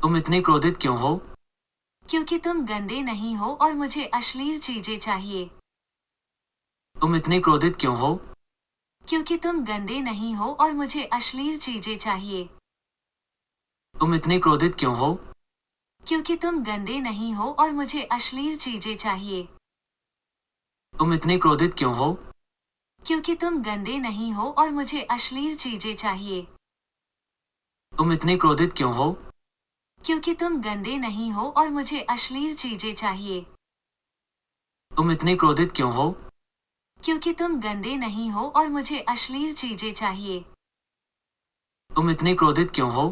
तुम इतने क्रोधित क्यों हो? क्योंकि तुम गंदे नहीं हो और मुझे अश्लील चीजें चाहिए। तुम इतने क्रोधित क्यों हो? क्योंकि तुम गंदे नहीं हो और मुझे अश्लील चीजें चाहिए। तुम इतने क्रोधित क्यों हो? क्योंकि तुम गंदे नहीं हो और मुझे अश्लील चीजें चाहिए। तुम इतने क्रोधित क्यों हो? क्योंकि तुम गंदे नहीं हो और मुझे अश्लील चीजें चाहिए। तुम इतने क्रोधित क्यों हो? क्योंकि तुम गंदे नहीं हो और मुझे अश्लील चीजें चाहिए। तुम इतने क्रोधित क्यों हो? क्योंकि तुम गंदे नहीं हो और मुझे अश्लील चीजें चाहिए। तुम इतने क्रोधित क्यों हो?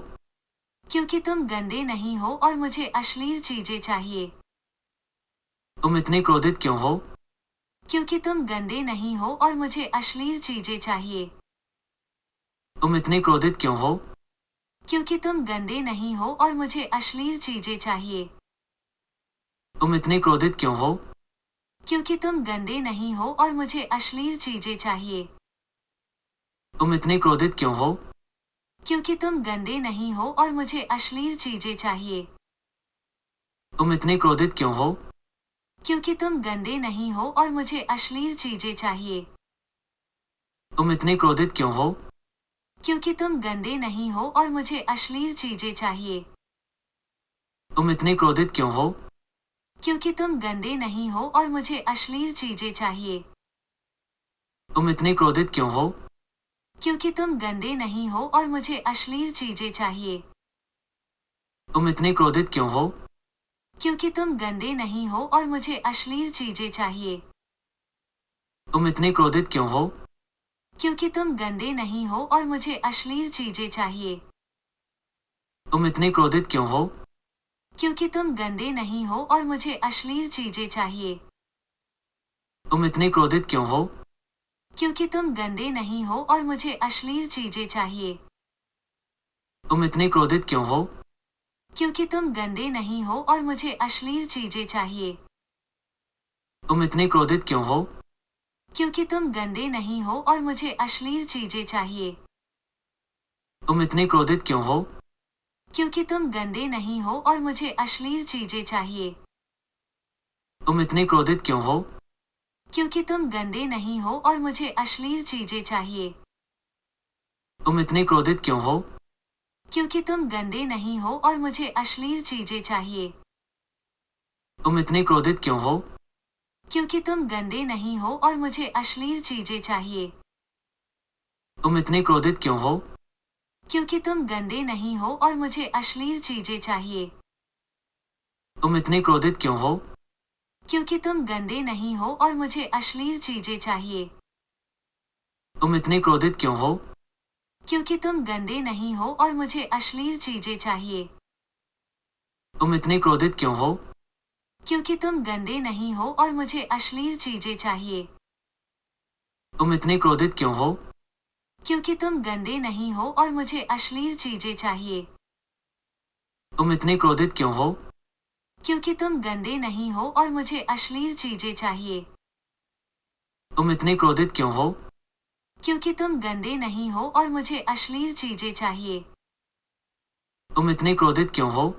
क्योंकि तुम गंदे नहीं हो और मुझे अश्लील चीजें चाहिए। तुम इतने क्रोधित क्यों हो? क्योंकि तुम गंदे नहीं हो और मुझे अश्लील चीजें चाहिए। तुम इतने क्रोधित क्यों हो? क्योंकि तुम गंदे नहीं हो और मुझे अश्लील चीजें चाहिए। तुम इतने क्रोधित क्यों हो? क्योंकि तुम गंदे नहीं हो और मुझे अश्लील चीजें चाहिए। तुम इतने क्रोधित क्यों हो? क्योंकि तुम गंदे नहीं हो और मुझे अश्लील चीजें चाहिए। तुम इतने क्रोधित क्यों हो? क्योंकि तुम गंदे नहीं हो और मुझे अश्लील चीजें चाहिए। तुम इतने क्रोधित क्यों हो? क्योंकि तुम गंदे नहीं हो और मुझे अश्लील चीजें चाहिए। तुम इतने क्रोधित क्यों हो? क्योंकि तुम गंदे नहीं हो और मुझे अश्लील चीजें चाहिए। तुम इतने क्रोधित क्यों हो? क्योंकि तुम गंदे नहीं हो और मुझे अश्लील चीजें चाहिए। तुम इतने क्रोधित क्यों हो? क्योंकि तुम गंदे नहीं हो और मुझे अश्लील चीजें चाहिए। तुम इतने क्रोधित क्यों हो? क्योंकि तुम गंदे नहीं हो और मुझे अश्लील चीजें चाहिए। तुम इतने क्रोधित क्यों हो? क्योंकि तुम गंदे नहीं हो और मुझे अश्लील चीजें चाहिए। तुम इतने क्रोधित क्यों हो? क्योंकि तुम गंदे नहीं हो और मुझे अश्लील चीजें चाहिए। तुम इतने क्रोधित क्यों हो? क्योंकि तुम गंदे नहीं हो और मुझे अश्लील चीजें चाहिए। तुम इतने क्रोधित क्यों हो? क्योंकि तुम गंदे नहीं हो और मुझे अश्लील चीजें चाहिए। तुम इतने क्रोधित क्यों हो? क्योंकि तुम गंदे नहीं हो और मुझे अश्लील चीजें चाहिए। तुम इतने क्रोधित क्यों हो? क्योंकि तुम गंदे नहीं हो और मुझे अश्लील चीजें चाहिए। तुम इतने क्रोधित क्यों हो? क्योंकि तुम गंदे नहीं हो और मुझे अश्लील चीजें चाहिए। तुम इतने क्रोधित क्यों हो? क्योंकि तुम गंदे नहीं हो और मुझे अश्लील चीजें चाहिए। तुम इतने क्रोधित क्यों हो? क्योंकि तुम गंदे नहीं हो और मुझे अश्लील चीजें चाहिए। तुम इतने क्रोधित क्यों हो? क्योंकि तुम गंदे नहीं हो और मुझे अश्लील चीजें चाहिए। तुम इतने क्रोधित क्यों हो? क्योंकि तुम गंदे नहीं हो और मुझे अश्लील चीजें चाहिए। तुम इतने क्रोधित क्यों हो? क्योंकि तुम गंदे नहीं हो और मुझे अश्लील चीजें चाहिए। तुम इतने क्रोधित क्यों हो? क्योंकि तुम गंदे नहीं हो और मुझे अश्लील चीजें चाहिए। तुम इतने क्रोधित क्यों हो? क्योंकि तुम गंदे नहीं हो और मुझे अश्लील चीजें चाहिए। तुम इतने क्रोधित क्यों हो?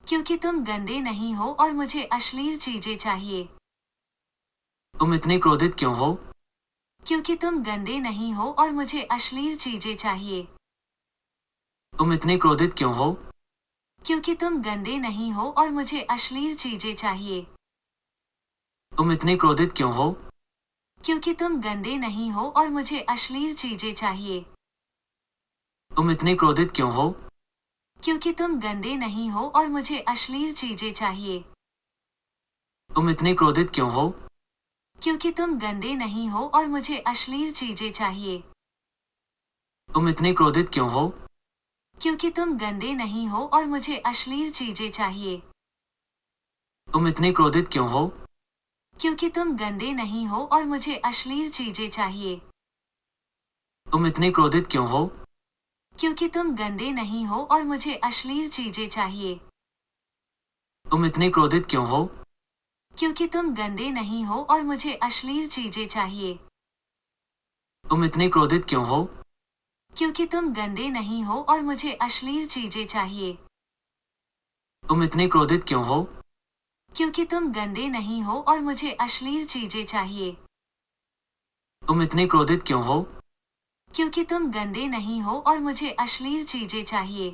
क्योंकि तुम गंदे नहीं हो और मुझे अश्लील चीजें चाहिए। तुम इतने क्रोधित क्यों हो? क्योंकि तुम गंदे नहीं हो और मुझे अश्लील चीजें चाहिए। तुम इतने क्रोधित क्यों हो? क्योंकि तुम गंदे नहीं हो और मुझे अश्लील चीजें चाहिए। तुम इतने क्रोधित क्यों हो? क्योंकि तुम गंदे नहीं हो और मुझे अश्लील चीजें चाहिए। तुम इतने क्रोधित क्यों हो? क्योंकि तुम गंदे नहीं हो और मुझे अश्लील चीजें चाहिए। तुम इतने क्रोधित क्यों हो? क्योंकि तुम गंदे नहीं हो और मुझे अश्लील चीजें चाहिए। तुम इतने क्रोधित क्यों हो? क्योंकि तुम गंदे नहीं हो और मुझे अश्लील चीजें चाहिए। तुम इतने क्रोधित क्यों हो? क्योंकि तुम गंदे नहीं हो और मुझे अश्लील चीजें चाहिए। तुम इतने क्रोधित क्यों हो? क्योंकि तुम गंदे नहीं हो और मुझे अश्लील चीजें चाहिए। तुम इतने क्रोधित क्यों हो? क्योंकि तुम गंदे नहीं हो और मुझे अश्लील चीजें चाहिए। तुम इतने क्रोधित क्यों हो? क्योंकि तुम गंदे नहीं हो और मुझे अश्लील चीजें चाहिए। तुम इतने क्रोधित क्यों हो? क्योंकि तुम गंदे नहीं हो और मुझे अश्लील चीजें चाहिए। तुम इतने क्रोधित क्यों हो? क्योंकि तुम गंदे नहीं हो और मुझे अश्लील चीजें चाहिए। तुम इतने क्रोधित क्यों हो? क्योंकि तुम गंदे नहीं हो और मुझे अश्लील चीजें चाहिए।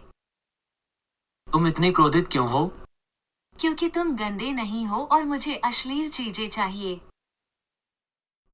तुम इतने क्रोधित क्यों हो? क्योंकि तुम गंदे नहीं हो और मुझे अश्लील चीजें चाहिए।